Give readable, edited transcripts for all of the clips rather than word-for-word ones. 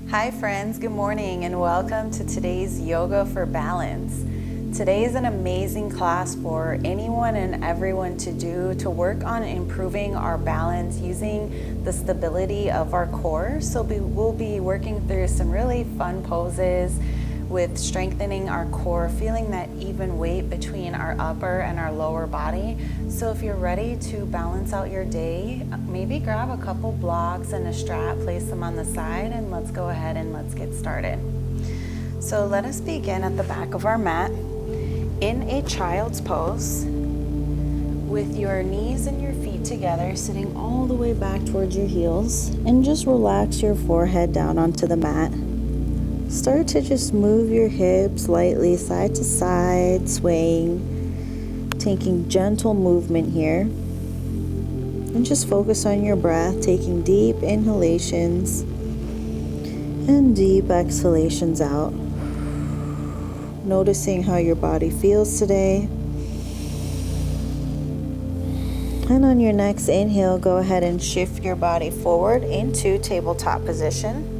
Hi friends, good morning and welcome to today's Yoga for Balance. Today is an amazing class for anyone and everyone to do to work on improving our balance using the stability of our core. So we'll be working through some really fun poses with strengthening our core, feeling that even weight between our upper and our lower body. So if you're ready to balance out your day, maybe grab a couple blocks and a strap, place them on the side, and let's go ahead and let's get started. So let us begin at the back of our mat in a child's pose with your knees and your feet together, sitting all the way back towards your heels, and just relax your forehead down onto the mat. Start to just move your hips lightly side to side, swaying, taking gentle movement here. And just focus on your breath, taking deep inhalations and deep exhalations out. Noticing how your body feels today. And on your next inhale, go ahead and shift your body forward into tabletop position.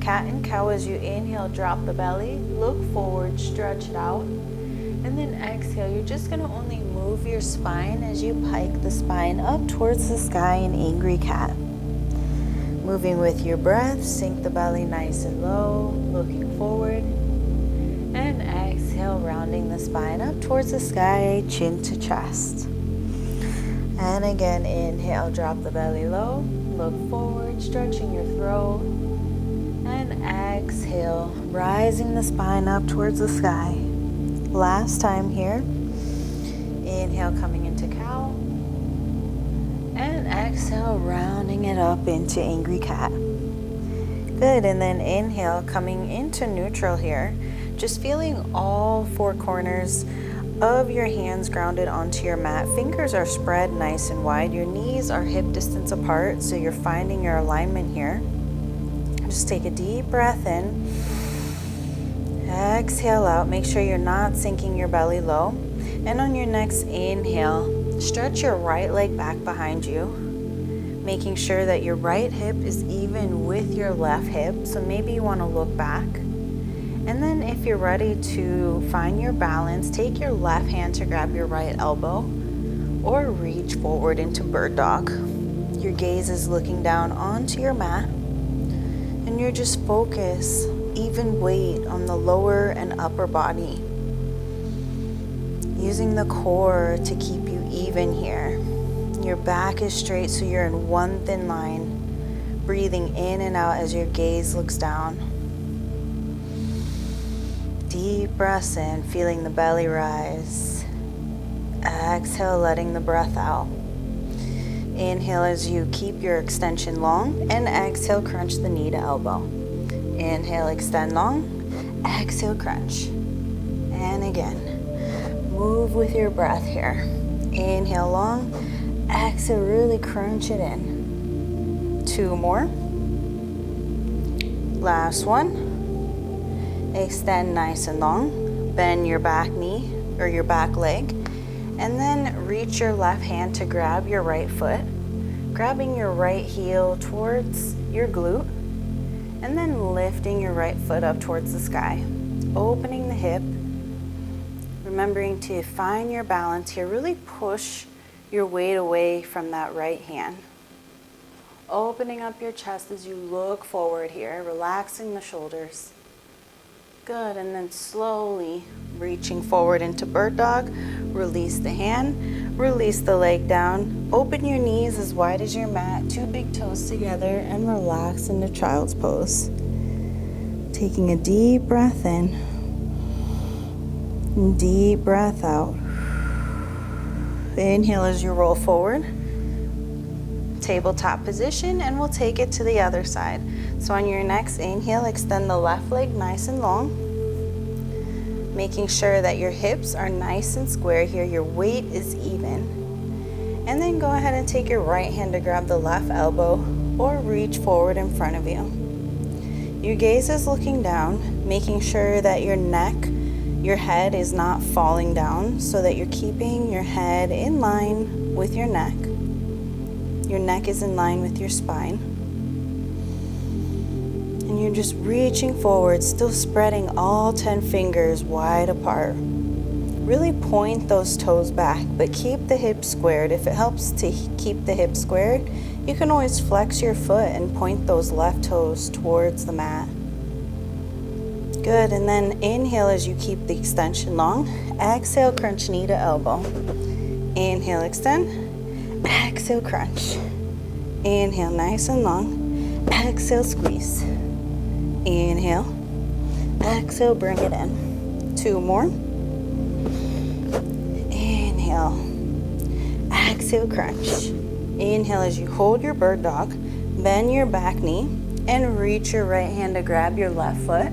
Cat and cow. As you inhale, drop the belly, look forward, stretch it out, and then exhale. You're just going to only move your spine as you pike the spine up towards the sky in angry cat. Moving with your breath, sink the belly nice and low, looking forward, and exhale, rounding the spine up towards the sky, chin to chest. And again, inhale, drop the belly low, look forward, stretching your throat. And exhale, rising the spine up towards the sky. Last time here. Inhale, coming into cow. And exhale, rounding it up into angry cat. Good, and then inhale, coming into neutral here. Just feeling all four corners of your hands grounded onto your mat. Fingers are spread nice and wide. Your knees are hip distance apart, so you're finding your alignment here. Just take a deep breath in. Exhale out. Make sure you're not sinking your belly low. And on your next inhale, stretch your right leg back behind you, making sure that your right hip is even with your left hip. So maybe you want to look back. And then if you're ready to find your balance, take your left hand to grab your right elbow or reach forward into bird dog. Your gaze is looking down onto your mat. And you're just focus, even weight on the lower and upper body. Using the core to keep you even here. Your back is straight, so you're in one thin line. Breathing in and out as your gaze looks down. Deep breaths in, feeling the belly rise. Exhale, letting the breath out. Inhale as you keep your extension long, and exhale, crunch the knee to elbow. Inhale, extend long, exhale, crunch. And again, move with your breath here. Inhale long, exhale, really crunch it in. 2 more. Last one. Extend nice and long. Bend your back knee or your back leg. And then reach your left hand to grab your right foot, grabbing your right heel towards your glute, and then lifting your right foot up towards the sky, opening the hip, remembering to find your balance here. Really push your weight away from that right hand. Opening up your chest as you look forward here, relaxing the shoulders. Good, and then slowly reaching forward into bird dog. Release the hand, release the leg down. Open your knees as wide as your mat, 2 big toes together, and relax into child's pose. Taking a deep breath in, and deep breath out. Inhale as you roll forward. Tabletop position, and we'll take it to the other side. So on your next inhale, extend the left leg nice and long, making sure that your hips are nice and square here, your weight is even. And then go ahead and take your right hand to grab the left elbow or reach forward in front of you. Your gaze is looking down, making sure that your neck, your head is not falling down, so that you're keeping your head in line with your neck. Your neck is in line with your spine. And you're just reaching forward, still spreading all 10 fingers wide apart. Really point those toes back, but keep the hips squared. If it helps to keep the hips squared, you can always flex your foot and point those left toes towards the mat. Good, and then inhale as you keep the extension long. Exhale, crunch knee to elbow. Inhale, extend. Exhale, crunch. Inhale, nice and long. Exhale, squeeze. Inhale. Exhale, bring it in. 2 more. Inhale. Exhale, crunch. Inhale as you hold your bird dog. Bend your back knee and reach your right hand to grab your left foot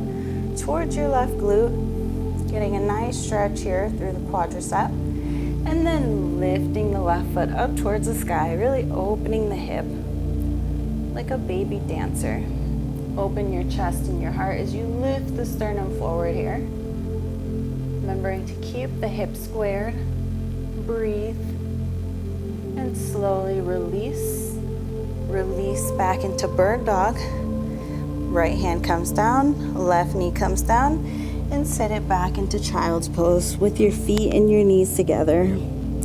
towards your left glute, getting a nice stretch here through the quadricep, and then lifting the left foot up towards the sky, really opening the hip like a baby dancer. Open your chest and your heart as you lift the sternum forward here, remembering to keep the hips squared. Breathe and slowly release back into bird dog. Right hand comes down, left knee comes down, and set it back into child's pose with your feet and your knees together,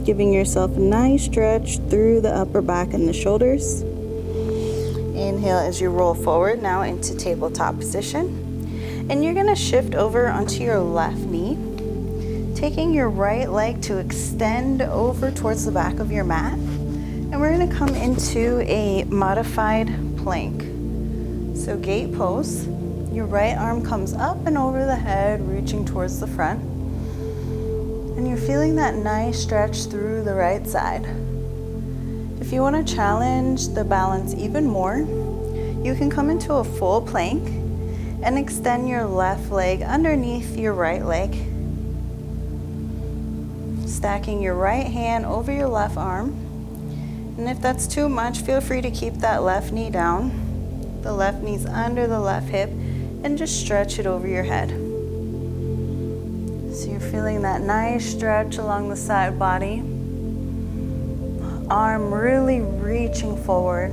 giving yourself a nice stretch through the upper back and the shoulders. Inhale as you roll forward now into tabletop position, and you're going to shift over onto your left knee, taking your right leg to extend over towards the back of your mat, and we're going to come into a modified plank. So gate pose, your right arm comes up and over the head, reaching towards the front. And you're feeling that nice stretch through the right side. If you want to challenge the balance even more, you can come into a full plank and extend your left leg underneath your right leg. Stacking your right hand over your left arm. And if that's too much, feel free to keep that left knee down. The left knee's under the left hip, and just stretch it over your head. So you're feeling that nice stretch along the side body. Arm really reaching forward.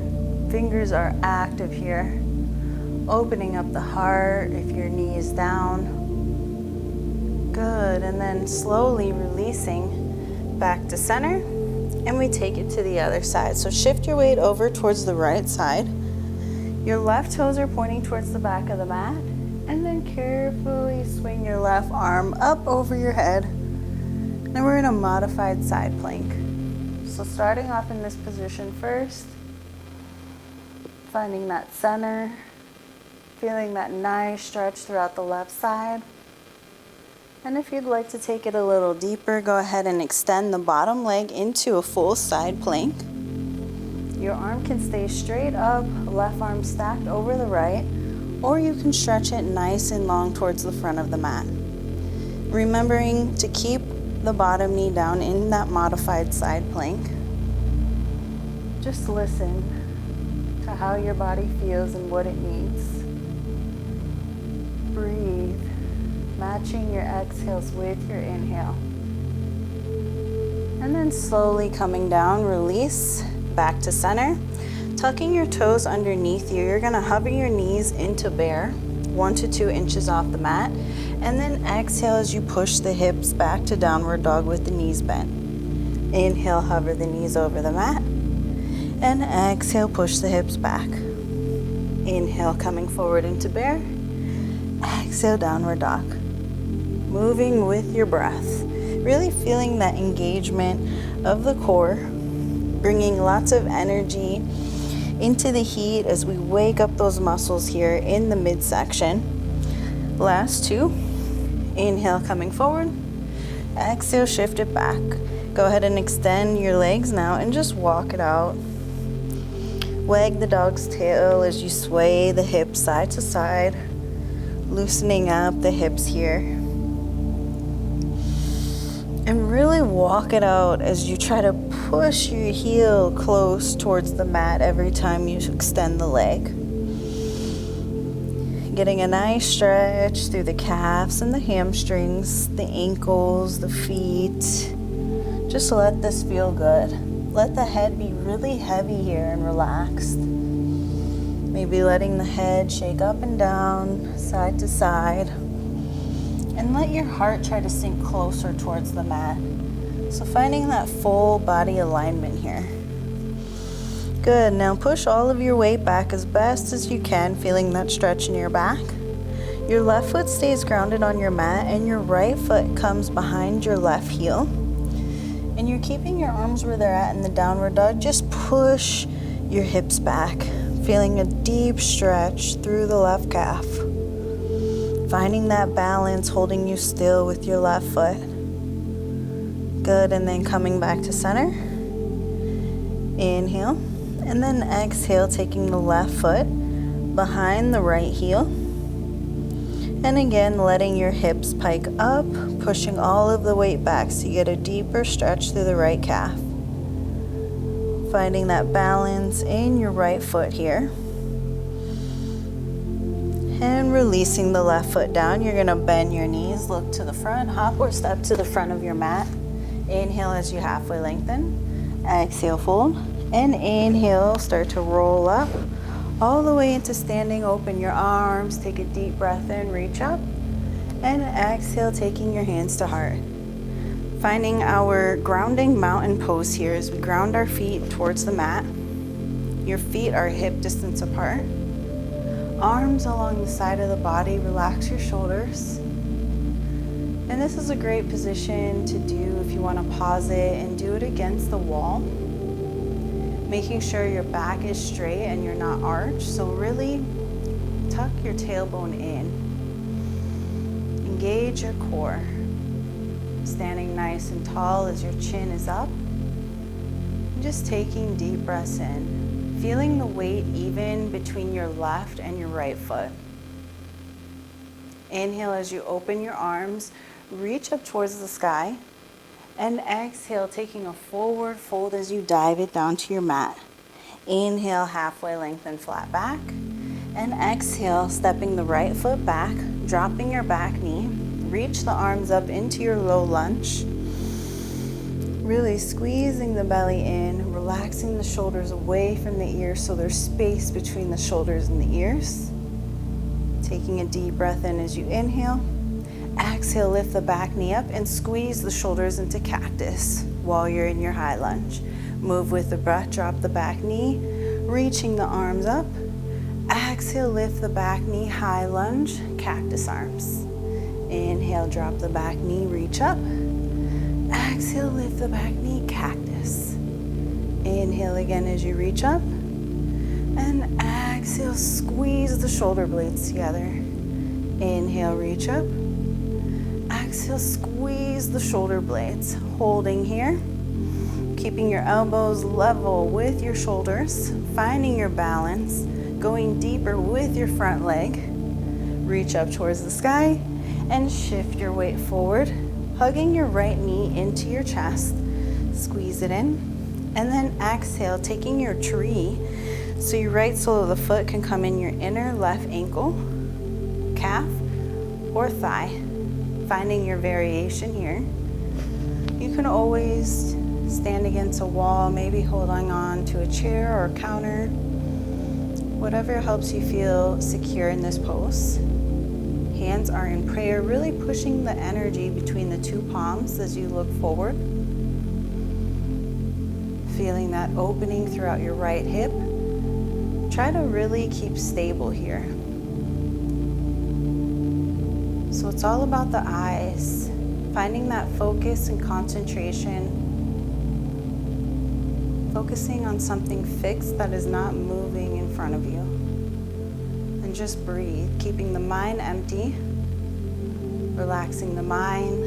Fingers are active here. Opening up the heart if your knee is down. Good, and then slowly releasing back to center, and we take it to the other side. So shift your weight over towards the right side. Your left toes are pointing towards the back of the mat, and then carefully swing your left arm up over your head, and we're in a modified side plank. So starting off in this position first, finding that center, feeling that nice stretch throughout the left side. And if you'd like to take it a little deeper, go ahead and extend the bottom leg into a full side plank. Your arm can stay straight up, left arm stacked over the right, or you can stretch it nice and long towards the front of the mat. Remembering to keep the bottom knee down in that modified side plank. Just listen to how your body feels and what it needs. Breathe, matching your exhales with your inhale. And then slowly coming down, release. Back to center, tucking your toes underneath you. You're gonna hover your knees into bear, 1 to 2 inches off the mat, and then exhale as you push the hips back to downward dog with the knees bent. Inhale, hover the knees over the mat, and exhale, push the hips back. Inhale, coming forward into bear. Exhale, downward dog. Moving with your breath, really feeling that engagement of the core, bringing lots of energy into the heat as we wake up those muscles here in the midsection. Last 2. Inhale, coming forward. Exhale, shift it back. Go ahead and extend your legs now and just walk it out. Wag the dog's tail as you sway the hips side to side, loosening up the hips here. And really walk it out as you try to push your heel close towards the mat every time you extend the leg. Getting a nice stretch through the calves and the hamstrings, the ankles, the feet. Just let this feel good. Let the head be really heavy here and relaxed. Maybe letting the head shake up and down, side to side. And let your heart try to sink closer towards the mat. So finding that full body alignment here. Good, now push all of your weight back as best as you can, feeling that stretch in your back. Your left foot stays grounded on your mat and your right foot comes behind your left heel. And you're keeping your arms where they're at in the downward dog. Just push your hips back, feeling a deep stretch through the left calf. Finding that balance, holding you still with your left foot. Good, and then coming back to center. Inhale, and then exhale, taking the left foot behind the right heel. And again, letting your hips pike up, pushing all of the weight back so you get a deeper stretch through the right calf. Finding that balance in your right foot here. And releasing the left foot down. You're gonna bend your knees, look to the front, hop or step to the front of your mat. Inhale as you halfway lengthen. Exhale, fold. And inhale, start to roll up. All the way into standing, open your arms, take a deep breath in, reach up, and exhale, taking your hands to heart. Finding our grounding mountain pose here as we ground our feet towards the mat. Your feet are hip distance apart. Arms along the side of the body, relax your shoulders. And this is a great position to do if you want to pause it and do it against the wall. Making sure your back is straight and you're not arched. So really tuck your tailbone in. Engage your core. Standing nice and tall as your chin is up. And just taking deep breaths in. Feeling the weight even between your left and your right foot. Inhale as you open your arms, reach up towards the sky. And exhale, taking a forward fold as you dive it down to your mat. Inhale, halfway lengthen, flat back. And exhale, stepping the right foot back, dropping your back knee. Reach the arms up into your low lunge. Really squeezing the belly in, relaxing the shoulders away from the ears so there's space between the shoulders and the ears. Taking a deep breath in as you inhale. Exhale, lift the back knee up and squeeze the shoulders into cactus while you're in your high lunge. Move with the breath, drop the back knee, reaching the arms up. Exhale, lift the back knee, high lunge, cactus arms. Inhale, drop the back knee, reach up. Exhale, lift the back knee, cactus. Inhale again as you reach up. And exhale, squeeze the shoulder blades together. Inhale, reach up. Exhale, squeeze the shoulder blades. Holding here. Keeping your elbows level with your shoulders. Finding your balance. Going deeper with your front leg. Reach up towards the sky. And shift your weight forward. Hugging your right knee into your chest. Squeeze it in. And then exhale, taking your tree. So your right sole of the foot can come in your inner left ankle, calf, or thigh. Finding your variation here. You can always stand against a wall, maybe holding on to a chair or a counter. Whatever helps you feel secure in this pose. Hands are in prayer, really pushing the energy between the two palms as you look forward. Feeling that opening throughout your right hip. Try to really keep stable here. So it's all about the eyes, finding that focus and concentration, focusing on something fixed that is not moving in front of you. And just breathe, keeping the mind empty, relaxing the mind,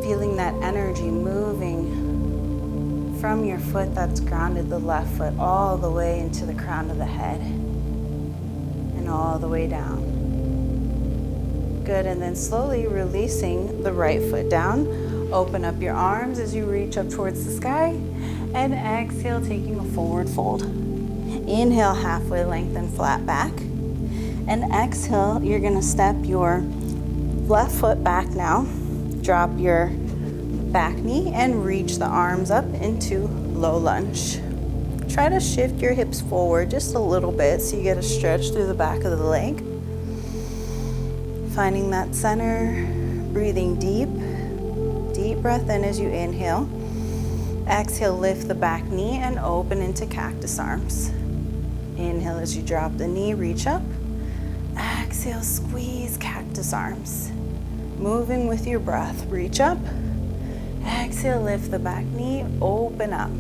feeling that energy moving from your foot that's grounded, the left foot, all the way into the crown of the head and all the way down. Good, and then slowly releasing the right foot down. Open up your arms as you reach up towards the sky. And exhale, taking a forward fold. Inhale, halfway lengthen, flat back. And exhale, you're gonna step your left foot back now. Drop your back knee and reach the arms up into low lunge. try to shift your hips forward just a little bit so you get a stretch through the back of the leg. Finding that center, breathing deep. Deep breath in as you inhale. Exhale, lift the back knee and open into cactus arms. Inhale as you drop the knee, reach up. Exhale, squeeze cactus arms. Moving with your breath, reach up. Exhale, lift the back knee, open up.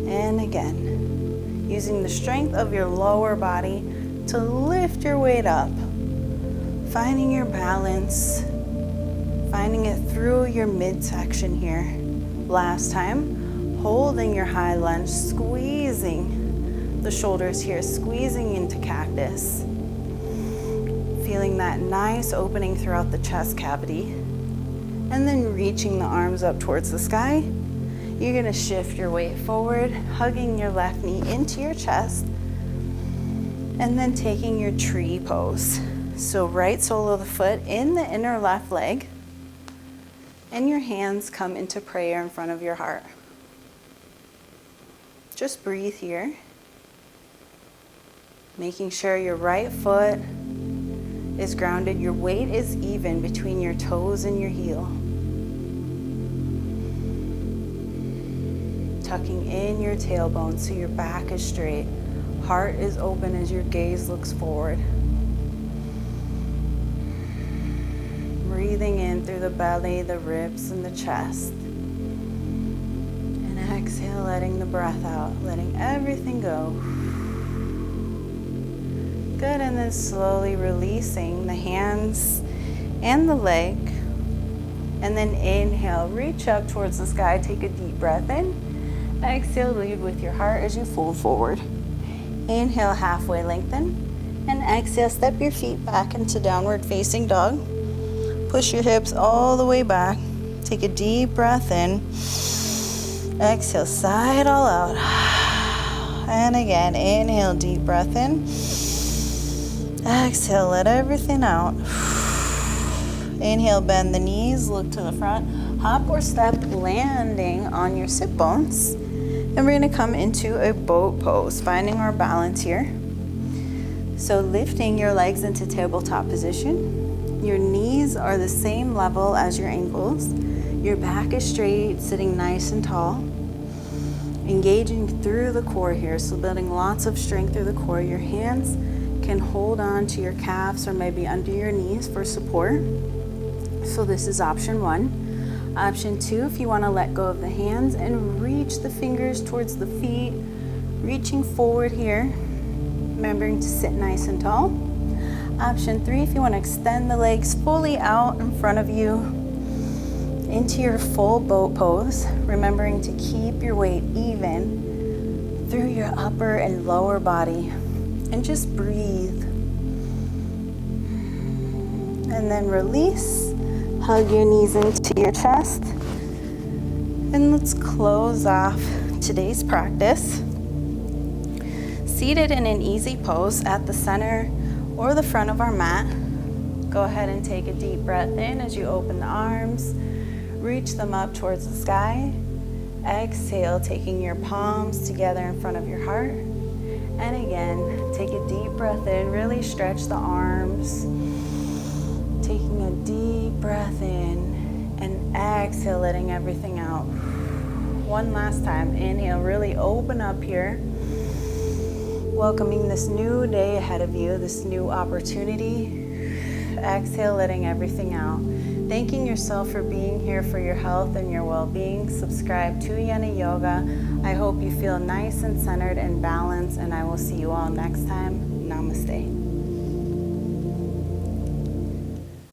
And again, using the strength of your lower body to lift your weight up. Finding your balance, finding it through your midsection here. Last time, holding your high lunge, squeezing the shoulders here, squeezing into cactus. Feeling that nice opening throughout the chest cavity. And then reaching the arms up towards the sky. You're gonna shift your weight forward, hugging your left knee into your chest, and then taking your tree pose. So right sole of the foot in the inner left leg, and your hands come into prayer in front of your heart. Just breathe here. Making sure your right foot is grounded, your weight is even between your toes and your heel. Tucking in your tailbone so your back is straight. Heart is open as your gaze looks forward. Breathing in through the belly, the ribs, and the chest. And exhale, letting the breath out, letting everything go. Good, and then slowly releasing the hands and the leg. And then inhale, reach up towards the sky, take a deep breath in. Exhale, lead with your heart as you fold forward. Inhale, halfway lengthen. And exhale, step your feet back into downward facing dog. Push your hips all the way back. Take a deep breath in. Exhale, sigh it all out. And again, inhale, deep breath in. Exhale, let everything out. Inhale, bend the knees, look to the front. Hop or step, landing on your sit bones. And we're gonna come into a boat pose, finding our balance here. So lifting your legs into tabletop position. Your knees are the same level as your ankles. Your back is straight, sitting nice and tall. Engaging through the core here, so building lots of strength through the core. Your hands can hold on to your calves or maybe under your knees for support. So this is option 1. Option 2, if you want to let go of the hands and reach the fingers towards the feet, reaching forward here, remembering to sit nice and tall. Option 3, if you want to extend the legs fully out in front of you into your full boat pose, remembering to keep your weight even through your upper and lower body. And just breathe. And then release. Hug your knees into your chest. And let's close off today's practice. Seated in an easy pose at the center or the front of our mat. Go ahead and take a deep breath in as you open the arms. Reach them up towards the sky. Exhale, taking your palms together in front of your heart. And again, take a deep breath in, really stretch the arms. Taking a deep breath in and exhale, letting everything out. One last time, inhale, really open up here. Welcoming this new day ahead of you, this new opportunity. Exhale, letting everything out. Thanking yourself for being here for your health and your well-being. Subscribe to Yena Yoga. I hope you feel nice and centered and balanced, and I will see you all next time. Namaste.